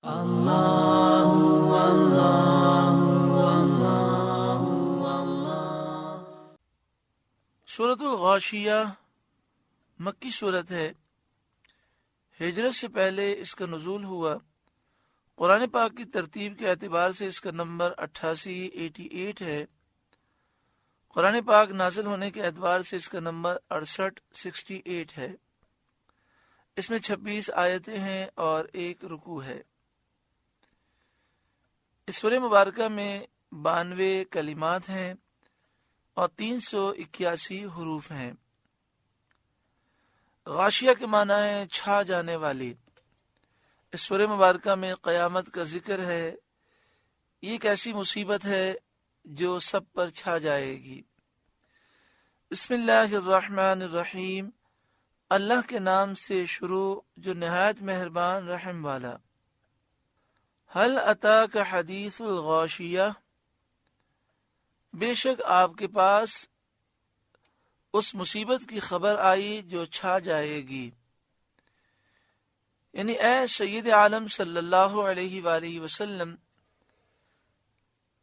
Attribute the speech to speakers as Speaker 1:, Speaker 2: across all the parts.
Speaker 1: سورۃ الغاشیہ مکی صورت ہے۔ ہجرت سے پہلے اس کا نزول ہوا۔ قرآن پاک کی ترتیب کے اعتبار سے اس کا نمبر 88 ہے۔ قرآن پاک نازل ہونے کے اعتبار سے اس کا نمبر 68 ہے۔ اس میں 26 آیتیں ہیں اور 1 رکوع ہے۔ اس سورہ مبارکہ میں 92 کلمات ہیں اور 381 حروف ہیں۔ غاشیہ کے معنی ہے چھا جانے والی۔ اس سورہ مبارکہ میں قیامت کا ذکر ہے۔ یہ ایک ایسی مصیبت ہے جو سب پر چھا جائے گی۔ بسم اللہ الرحمن الرحیم، اللہ کے نام سے شروع جو نہایت مہربان رحم والا۔ هل اتاک حدیث الغاشیہ، بے شک آپ کے پاس اس مصیبت کی خبر آئی جو چھا جائے گی، یعنی اے سید عالم صلی اللہ علیہ وآلہ وسلم،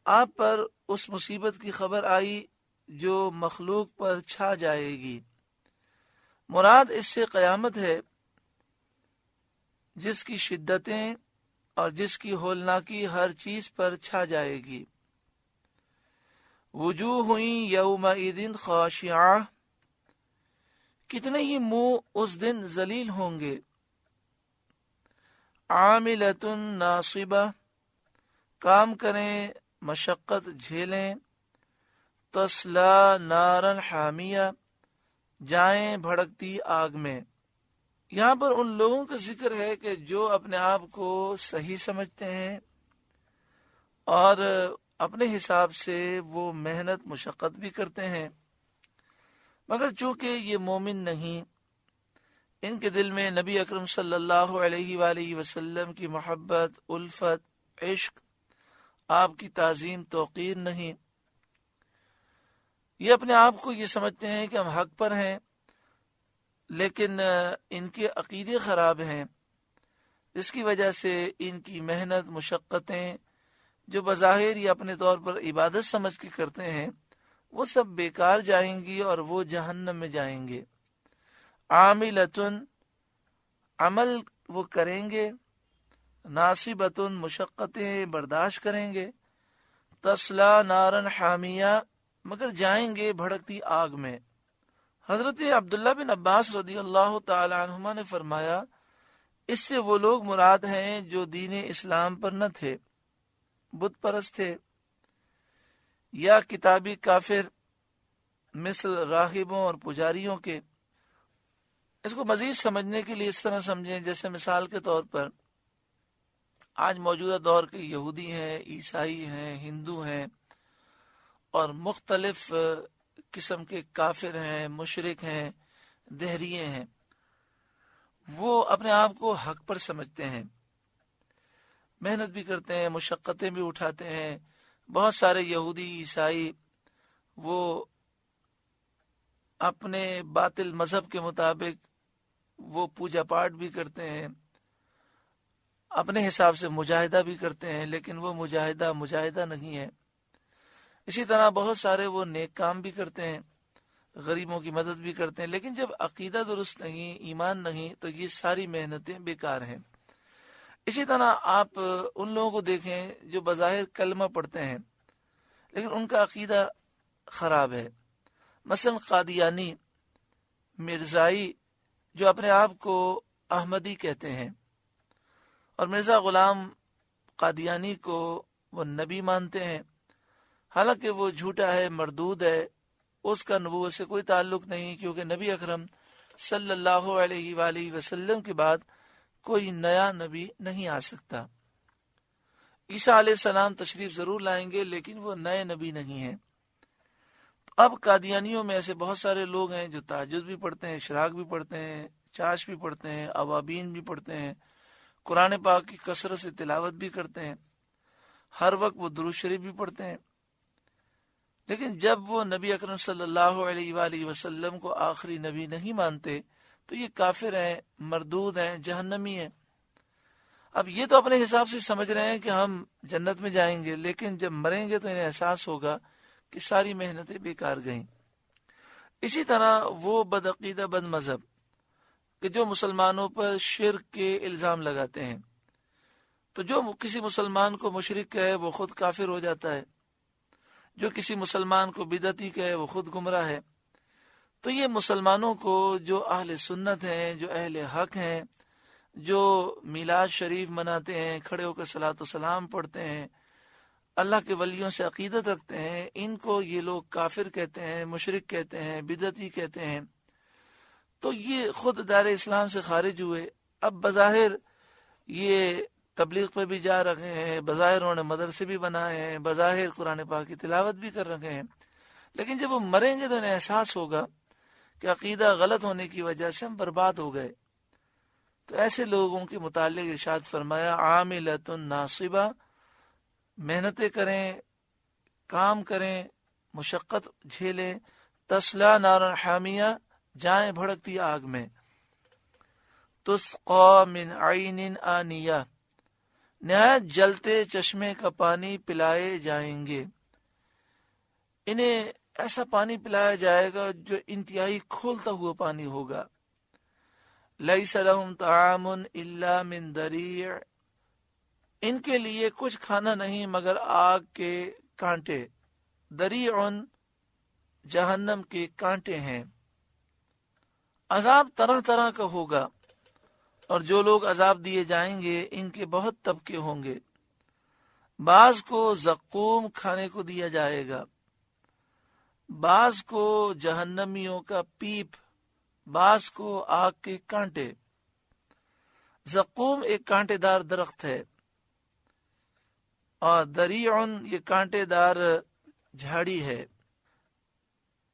Speaker 1: آپ پر اس مصیبت کی خبر آئی جو مخلوق پر چھا جائے گی۔ مراد اس سے قیامت ہے، جس کی شدتیں اور جس کی ہولناکی ہر چیز پر چھا جائے گی۔ وجوہ یومئذ خاشعہ، کتنے ہی منہ اس دن ذلیل ہوں گے۔ عاملۃ ناصبہ، کام کریں مشقت جھیلیں۔ تصلی نارا حامیہ، جائیں بھڑکتی آگ میں۔ یہاں پر ان لوگوں کا ذکر ہے کہ جو اپنے آپ کو صحیح سمجھتے ہیں اور اپنے حساب سے وہ محنت مشقت بھی کرتے ہیں، مگر چونکہ یہ مومن نہیں، ان کے دل میں نبی اکرم صلی اللہ علیہ وآلہ وسلم کی محبت، الفت، عشق، آپ کی تعظیم، توقیر نہیں۔ یہ اپنے آپ کو یہ سمجھتے ہیں کہ ہم حق پر ہیں، لیکن ان کے عقیدے خراب ہیں، جس کی وجہ سے ان کی محنت، مشقتیں جو بظاہر یا اپنے طور پر عبادت سمجھ کے کرتے ہیں، وہ سب بیکار جائیں گی اور وہ جہنم میں جائیں گے۔ عاملۃن، عمل وہ کریں گے، ناصبۃن، مشقتیں برداشت کریں گے، تصلی نارا حامیہ، مگر جائیں گے بھڑکتی آگ میں۔ حضرت عبداللہ بن عباس رضی اللہ تعالی عنہما نے فرمایا، اس سے وہ لوگ مراد ہیں جو دین اسلام پر نہ تھے، بت پرست تھے، یا کتابی کافر مثل راہبوں اور پجاریوں کے۔ اس کو مزید سمجھنے کے لیے اس طرح سمجھیں، جیسے مثال کے طور پر آج موجودہ دور کے یہودی ہیں، عیسائی ہیں، ہندو ہیں اور مختلف قسم کے کافر ہیں، مشرک ہیں، دہریے ہیں، وہ اپنے آپ کو حق پر سمجھتے ہیں، محنت بھی کرتے ہیں، مشقتیں بھی اٹھاتے ہیں۔ بہت سارے یہودی، عیسائی وہ اپنے باطل مذہب کے مطابق وہ پوجا پاٹ بھی کرتے ہیں، اپنے حساب سے مجاہدہ بھی کرتے ہیں، لیکن وہ مجاہدہ نہیں ہے۔ اسی طرح بہت سارے وہ نیک کام بھی کرتے ہیں، غریبوں کی مدد بھی کرتے ہیں، لیکن جب عقیدہ درست نہیں، ایمان نہیں، تو یہ ساری محنتیں بیکار ہیں۔ اسی طرح آپ ان لوگوں کو دیکھیں جو بظاہر کلمہ پڑھتے ہیں لیکن ان کا عقیدہ خراب ہے۔ مثلا قادیانی، مرزائی، جو اپنے آپ کو احمدی کہتے ہیں، اور مرزا غلام قادیانی کو وہ نبی مانتے ہیں، حالانکہ وہ جھوٹا ہے، مردود ہے، اس کا نبوت سے کوئی تعلق نہیں، کیونکہ نبی اکرم صلی اللہ علیہ وآلہ وسلم کے بعد کوئی نیا نبی نہیں آ سکتا۔ عیسیٰ علیہ السلام تشریف ضرور لائیں گے، لیکن وہ نئے نبی نہیں ہیں۔ تو اب قادیانیوں میں ایسے بہت سارے لوگ ہیں جو تہجد بھی پڑھتے ہیں، اشراق بھی پڑھتے ہیں، چاش بھی پڑھتے ہیں، اوابین بھی پڑھتے ہیں، قرآن پاک کی کثرت سے تلاوت بھی کرتے ہیں، ہر وقت وہ درود شریف بھی پڑھتے ہیں، لیکن جب وہ نبی اکرم صلی اللہ علیہ وآلہ وسلم کو آخری نبی نہیں مانتے تو یہ کافر ہیں، مردود ہیں، جہنمی ہیں۔ اب یہ تو اپنے حساب سے سمجھ رہے ہیں کہ ہم جنت میں جائیں گے، لیکن جب مریں گے تو انہیں احساس ہوگا کہ ساری محنتیں بیکار گئیں۔ اسی طرح وہ بدعقیدہ بد مذہب کہ جو مسلمانوں پر شرک کے الزام لگاتے ہیں، تو جو کسی مسلمان کو مشرک کہے وہ خود کافر ہو جاتا ہے، جو کسی مسلمان کو بدعتی کہے وہ خود گمراہ ہے۔ تو یہ مسلمانوں کو جو اہل سنت ہیں، جو اہل حق ہیں، جو میلاد شریف مناتے ہیں، کھڑے ہو کر صلاۃ و سلام پڑھتے ہیں، اللہ کے ولیوں سے عقیدت رکھتے ہیں، ان کو یہ لوگ کافر کہتے ہیں، مشرک کہتے ہیں، بدعتی کہتے ہیں۔ تو یہ خود دائرہ اسلام سے خارج ہوئے۔ اب بظاہر یہ تبلیغ پہ بھی جا رہے ہیں، بظاہر انہوں نے مدرسے بھی بنائے ہیں، بظاہر قرآن پاک کی تلاوت بھی کر رہے ہیں، لیکن جب وہ مریں گے تو انہیں احساس ہوگا کہ عقیدہ غلط ہونے کی وجہ سے ہم برباد ہو گئے۔ تو ایسے لوگوں کے متعلق ارشاد فرمایا عاملۃ ناصبہ، محنتیں کریں، کام کریں، مشقت جھیلیں، تسلا نارا حامیہ، جائیں بھڑکتی آگ میں، تسقا من عین آنیہ، نہایت جلتے چشمے کا پانی پلائے جائیں گے۔ انہیں ایسا پانی پلایا جائے گا جو انتہائی کھولتا ہوا پانی ہوگا۔ لیس لہم طعام الا من ضریع، ان کے لیے کچھ کھانا نہیں مگر آگ کے کانٹے، ضریع جہنم کے کانٹے ہیں۔ عذاب طرح طرح کا ہوگا، اور جو لوگ عذاب دیے جائیں گے ان کے بہت طبقے ہوں گے۔ بعض کو زقوم کھانے کو دیا جائے گا، بعض کو جہنمیوں کا پیپ، بعض کو آگ کے کانٹے۔ زقوم ایک کانٹے دار درخت ہے، اور ضریع یہ کانٹے دار جھاڑی ہے۔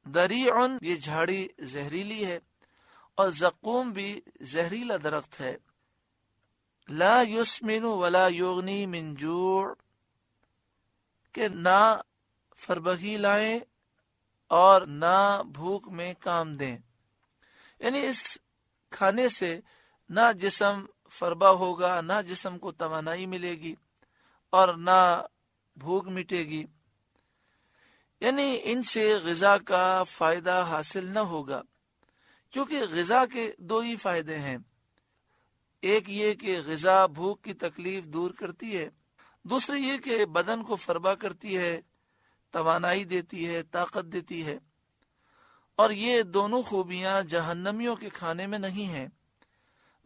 Speaker 1: ضریع یہ جھاڑی زہریلی ہے، اور زقوم بھی زہریلا درخت ہے۔ لا یسمن ولا یغنی من جوع، کہ نہ فربگی لائیں اور نہ بھوک میں کام دیں، یعنی اس کھانے سے نہ جسم فربا ہوگا، نہ جسم کو توانائی ملے گی، اور نہ بھوک مٹے گی، یعنی ان سے غذا کا فائدہ حاصل نہ ہوگا، کیونکہ غذا کے دو ہی فائدے ہیں۔ ایک یہ کہ غذا بھوک کی تکلیف دور کرتی ہے، دوسری یہ کہ بدن کو فربا کرتی ہے، توانائی دیتی ہے، طاقت دیتی ہے، اور یہ دونوں خوبیاں جہنمیوں کے کھانے میں نہیں ہیں،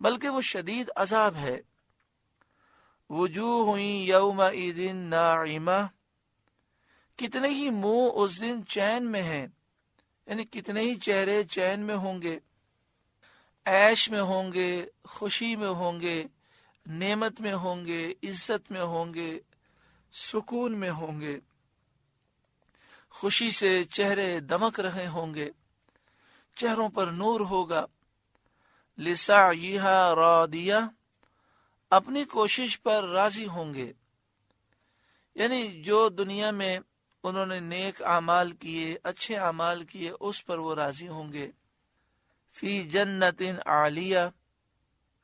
Speaker 1: بلکہ وہ شدید عذاب ہے۔ وجوہ یومئذ ناعمہ، کتنے ہی منہ اس دن چین میں ہیں، یعنی کتنے ہی چہرے چین میں ہوں گے، عیش میں ہوں گے، خوشی میں ہوں گے، نعمت میں ہوں گے، عزت میں ہوں گے، سکون میں ہوں گے، خوشی سے چہرے دمک رہے ہوں گے، چہروں پر نور ہوگا۔ لسعیہا راضیہ، اپنی کوشش پر راضی ہوں گے، یعنی جو دنیا میں انہوں نے نیک اعمال کیے، اچھے اعمال کیے، اس پر وہ راضی ہوں گے۔ فی جنت عالیہ،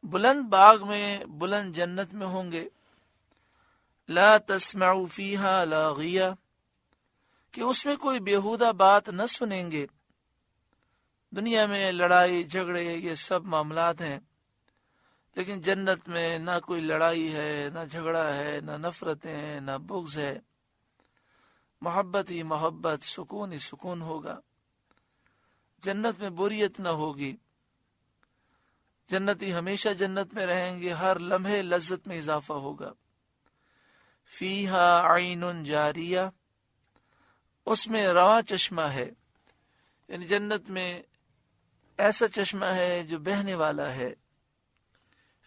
Speaker 1: بلند باغ میں، بلند جنت میں ہوں گے۔ لا تسمع فیہا لاغیہ، کہ اس میں کوئی بیہودہ بات نہ سنیں گے۔ دنیا میں لڑائی جھگڑے یہ سب معاملات ہیں، لیکن جنت میں نہ کوئی لڑائی ہے، نہ جھگڑا ہے، نہ نفرتیں ہیں، نہ بغض ہے، محبت ہی محبت، سکون ہی سکون ہوگا۔ جنت میں بوریت نہ ہوگی، جنتی ہمیشہ جنت میں رہیں گے، ہر لمحے لذت میں اضافہ ہوگا۔ فیہا عین جاریہ، اس میں رواں چشمہ ہے، یعنی جنت میں ایسا چشمہ ہے جو بہنے والا ہے۔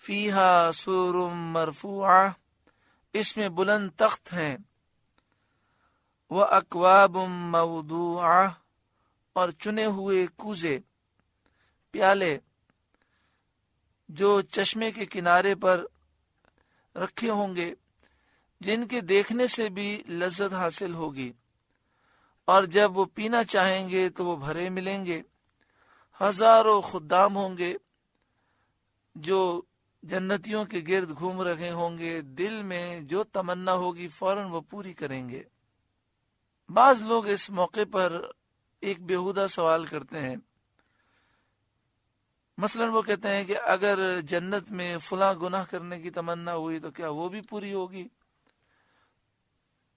Speaker 1: فیہا سرر مرفوعہ، اس میں بلند تخت ہیں۔ وَأَكْوَابٌ مَوْضُوعَةٌ، اور چنے ہوئے کوزے، پیالے جو چشمے کے کنارے پر رکھے ہوں گے، جن کے دیکھنے سے بھی لذت حاصل ہوگی، اور جب وہ پینا چاہیں گے تو وہ بھرے ملیں گے۔ ہزاروں خدام ہوں گے جو جنتیوں کے گرد گھوم رہے ہوں گے، دل میں جو تمنا ہوگی فوراً وہ پوری کریں گے۔ بعض لوگ اس موقع پر ایک بیہودہ سوال کرتے ہیں، مثلا وہ کہتے ہیں کہ اگر جنت میں فلاں گناہ کرنے کی تمنا ہوئی تو کیا وہ بھی پوری ہوگی؟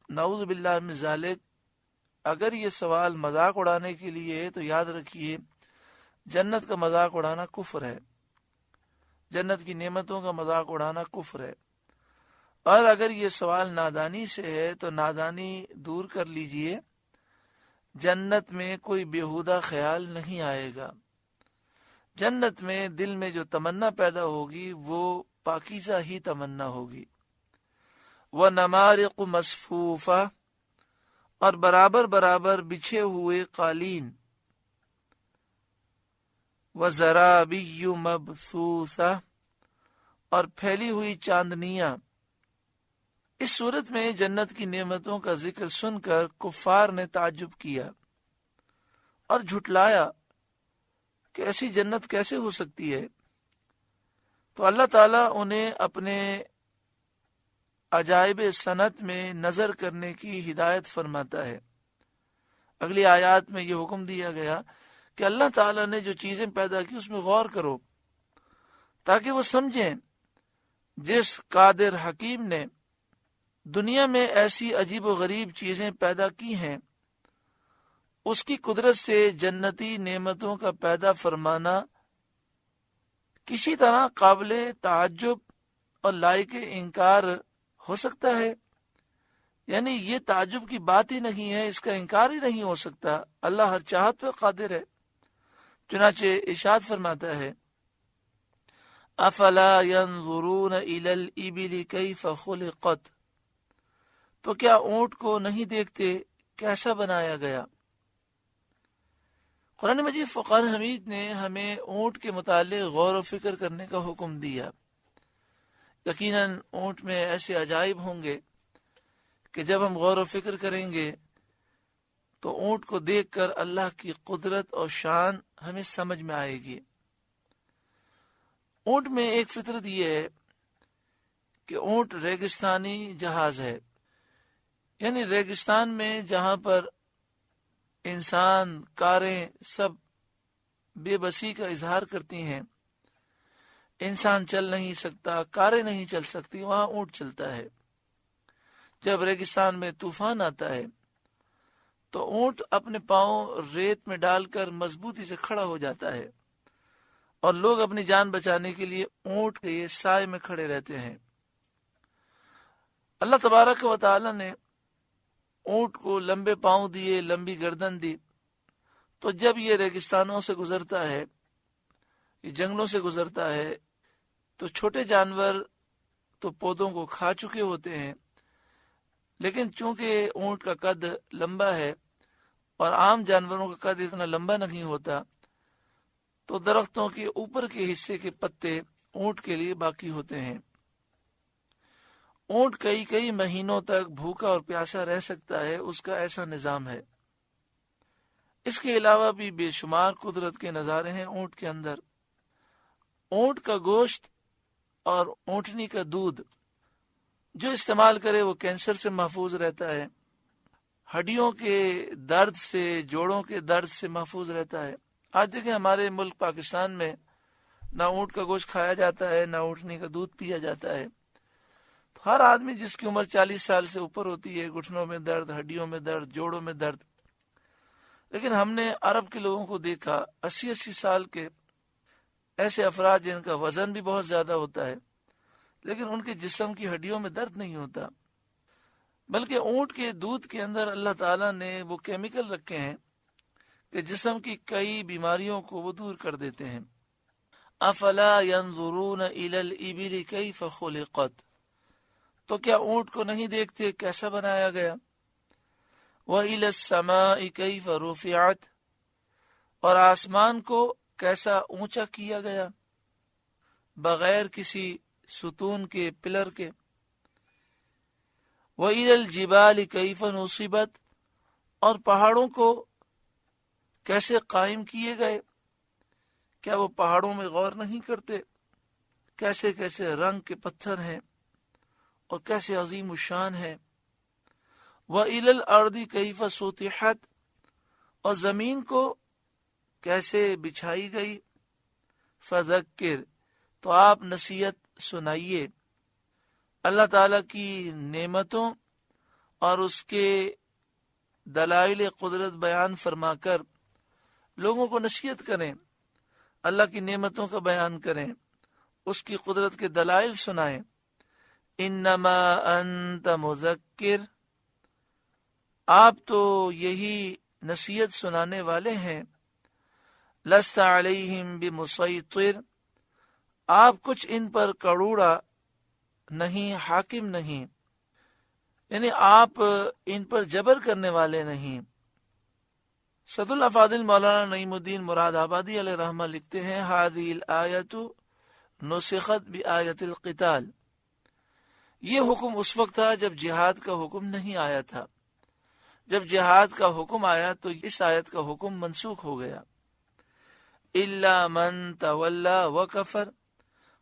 Speaker 1: نعوذ باللہ من ذالک۔ اگر یہ سوال مذاق اڑانے کے لیے ہے تو یاد رکھیے جنت کا مذاق اڑانا کفر ہے، جنت کی نعمتوں کا مذاق اڑانا کفر ہے۔ اور اگر یہ سوال نادانی سے ہے تو نادانی دور کر لیجئے، جنت میں کوئی بیہودہ خیال نہیں آئے گا۔ جنت میں دل میں جو تمنا پیدا ہوگی وہ پاکیزہ ہی تمنا ہوگی۔ وَنَمَارِقُ مَصْفُوفَةٌ، اور برابر برابر بچھے ہوئے قالین، وَزَرَابِيُّ مَبْثُوثَةٌ، اور پھیلی ہوئی چاندنیاں۔ اس صورت میں جنت کی نعمتوں کا ذکر سن کر کفار نے تعجب کیا اور جھٹلایا کہ ایسی جنت کیسے ہو سکتی ہے؟ تو اللہ تعالیٰ انہیں اپنے عجائب صنعت میں نظر کرنے کی ہدایت فرماتا ہے۔ اگلی آیات میں یہ حکم دیا گیا کہ اللہ تعالیٰ نے جو چیزیں پیدا کی اس میں غور کرو، تاکہ وہ سمجھیں جس قادر حکیم نے دنیا میں ایسی عجیب و غریب چیزیں پیدا کی ہیں، اس کی قدرت سے جنتی نعمتوں کا پیدا فرمانا کسی طرح قابل تعجب اور لائق انکار ہو سکتا ہے؟ یعنی یہ تعجب کی بات ہی نہیں ہے، اس کا انکار ہی نہیں ہو سکتا۔ اللہ ہر چاہت پر قادر ہے۔ چنانچہ ارشاد فرماتا ہے، افلا ينظرون الى الابل كيف خلقت، تو کیا اونٹ کو نہیں دیکھتے کیسا بنایا گیا؟ قرآن مجید فرقان حمید نے ہمیں اونٹ کے متعلق غور و فکر کرنے کا حکم دیا۔ یقیناً اونٹ میں ایسے عجائب ہوں گے کہ جب ہم غور و فکر کریں گے تو اونٹ کو دیکھ کر اللہ کی قدرت اور شان ہمیں سمجھ میں آئے گی۔ اونٹ میں ایک فطرت یہ ہے کہ اونٹ ریگستانی جہاز ہے، یعنی ریگستان میں جہاں پر انسان، کاریں سب بے بسی کا اظہار کرتی ہیں، انسان چل نہیں سکتا، کاریں نہیں چل سکتی، وہاں اونٹ چلتا ہے۔ جب ریگستان میں طوفان آتا ہے تو اونٹ اپنے پاؤں ریت میں ڈال کر مضبوطی سے کھڑا ہو جاتا ہے، اور لوگ اپنی جان بچانے کے لیے اونٹ کے سائے میں کھڑے رہتے ہیں۔ اللہ تبارک و تعالی نے اونٹ کو لمبے پاؤں دیے، لمبی گردن دی، تو جب یہ ریگستانوں سے گزرتا ہے، یہ جنگلوں سے گزرتا ہے، تو چھوٹے جانور تو پودوں کو کھا چکے ہوتے ہیں، لیکن چونکہ اونٹ کا قد لمبا ہے اور عام جانوروں کا قد اتنا لمبا نہیں ہوتا، تو درختوں کے اوپر کے حصے کے پتے اونٹ کے لیے باقی ہوتے ہیں۔ اونٹ کئی مہینوں تک بھوکا اور پیاسا رہ سکتا ہے، اس کا ایسا نظام ہے۔ اس کے علاوہ بھی بے شمار قدرت کے نظارے ہیں اونٹ کے اندر۔ اونٹ کا گوشت اور اونٹنی کا دودھ جو استعمال کرے وہ کینسر سے محفوظ رہتا ہے، ہڈیوں کے درد سے، جوڑوں کے درد سے محفوظ رہتا ہے۔ آج دیکھیں ہمارے ملک پاکستان میں نہ اونٹ کا گوشت کھایا جاتا ہے، نہ اونٹنی کا دودھ پیا جاتا ہے۔ تو ہر آدمی جس کی عمر 40 سال سے اوپر ہوتی ہے، گھٹنوں میں درد، ہڈیوں میں درد، جوڑوں میں درد۔ لیکن ہم نے عرب کے لوگوں کو دیکھا 80 سال کے ایسے افراد جن کا وزن بھی بہت زیادہ ہوتا ہے، لیکن ان کے جسم کی ہڈیوں میں درد نہیں ہوتا، بلکہ اونٹ کے دودھ کے اندر اللہ تعالیٰ نے وہ کیمیکل رکھے ہیں کہ جسم کی کئی بیماریوں کو وہ دور کر دیتے ہیں۔ افلا ينظرون الى الابل كيف خلقت، تو کیا اونٹ کو نہیں دیکھتے کیسا بنایا گیا؟ وَإِلَى السَّمَاءِ كَيْفَ رُفِعَتْ، اور آسمان کو کیسا اونچا کیا گیا بغیر کسی ستون کے، پلر کے۔ وَإِلَى الْجِبَالِ كَيْفَ نُصِبَتْ، اور پہاڑوں کو کیسے قائم کیے گئے؟ کیا وہ پہاڑوں میں غور نہیں کرتے؟ کیسے کیسے رنگ کے پتھر ہیں اور کیسے عظیم الشان ہے۔ وَإِلَى الْأَرْضِ كَيْفَ سُطِحَتْ، اور زمین کو کیسے بچھائی گئی۔ فَذَكِّرْ، تو آپ نصیحت سنائیے، اللہ تعالیٰ کی نعمتوں اور اس کے دلائل قدرت بیان فرما کر لوگوں کو نصیحت کریں، اللہ کی نعمتوں کا بیان کریں، اس کی قدرت کے دلائل سنائیں۔ انما انت مذکر، آپ تو یہی نصیحت سنانے والے ہیں۔ لست علیہم بمسیطر، آپ کچھ ان پر کڑوڑا نہیں، حاکم نہیں، یعنی آپ ان پر جبر کرنے والے نہیں۔ صد الافاضل مولانا نعیم الدین مراد آبادی علیہ رحمہ لکھتے ہیں، هذه الآیۃ نسخت بآیۃ القتال، یہ حکم اس وقت تھا جب جہاد کا حکم نہیں آیا تھا، جب جہاد کا حکم آیا تو اس آیت کا حکم منسوخ ہو گیا۔ الا من تولی وکفر،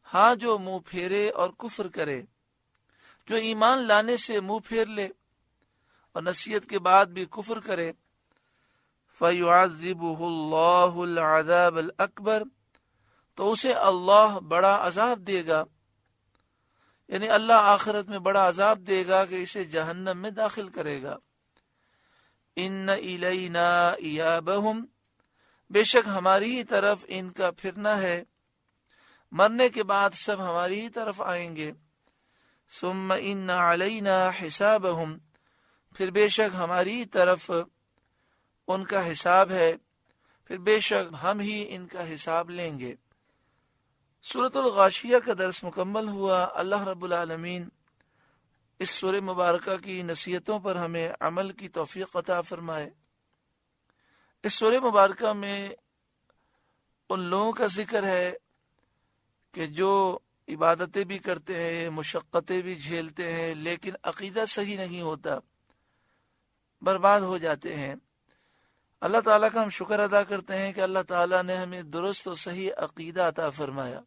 Speaker 1: ہاں جو منہ پھیرے اور کفر کرے، جو ایمان لانے سے منہ پھیر لے اور نصیحت کے بعد بھی کفر کرے، فَيُعَذِّبُهُ اللَّهُ الْعَذَابَ الْأَكْبَرَ، تو اسے اللہ بڑا عذاب دے گا، یعنی اللہ آخرت میں بڑا عذاب دے گا کہ اسے جہنم میں داخل کرے گا۔ إِنَّ إِلَيْنَا إِيَابَهُمْ، بے شک ہماری ہی طرف ان کا پھرنا ہے، مرنے کے بعد سب ہماری ہی طرف آئیں گے۔ ثم ان علینا حسابہم، پھر بے شک ہماری ہی طرف ان کا حساب ہے، پھر بے شک ہم ہی ان کا حساب لیں گے۔ سورۃ الغاشیہ کا درس مکمل ہوا۔ اللہ رب العالمین اس سورہ مبارکہ کی نصیحتوں پر ہمیں عمل کی توفیق عطا فرمائے۔ اس سورہ مبارکہ میں ان لوگوں کا ذکر ہے کہ جو عبادتیں بھی کرتے ہیں، مشقتیں بھی جھیلتے ہیں، لیکن عقیدہ صحیح نہیں ہوتا، برباد ہو جاتے ہیں۔ اللہ تعالیٰ کا ہم شکر ادا کرتے ہیں کہ اللہ تعالیٰ نے ہمیں درست و صحیح عقیدہ عطا فرمایا۔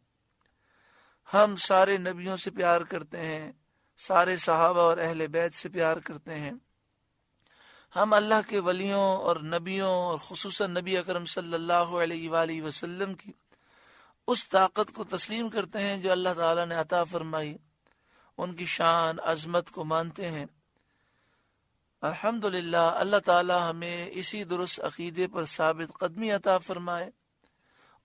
Speaker 1: ہم سارے نبیوں سے پیار کرتے ہیں، سارے صحابہ اور اہل بیت سے پیار کرتے ہیں۔ ہم اللہ کے ولیوں اور نبیوں اور خصوصاً نبی اکرم صلی اللہ علیہ وآلہ وسلم کی اس طاقت کو تسلیم کرتے ہیں جو اللہ تعالیٰ نے عطا فرمائی، ان کی شان عظمت کو مانتے ہیں۔ الحمدللہ اللہ تعالیٰ ہمیں اسی درست عقیدے پر ثابت قدمی عطا فرمائے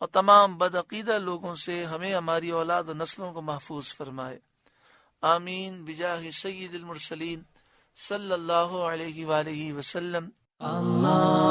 Speaker 1: اور تمام بدعقیدہ لوگوں سے ہمیں، ہماری اولاد و نسلوں کو محفوظ فرمائے۔ آمین بجاہ سید المرسلین صلی اللہ علیہ وآلہ وسلم۔ اللہ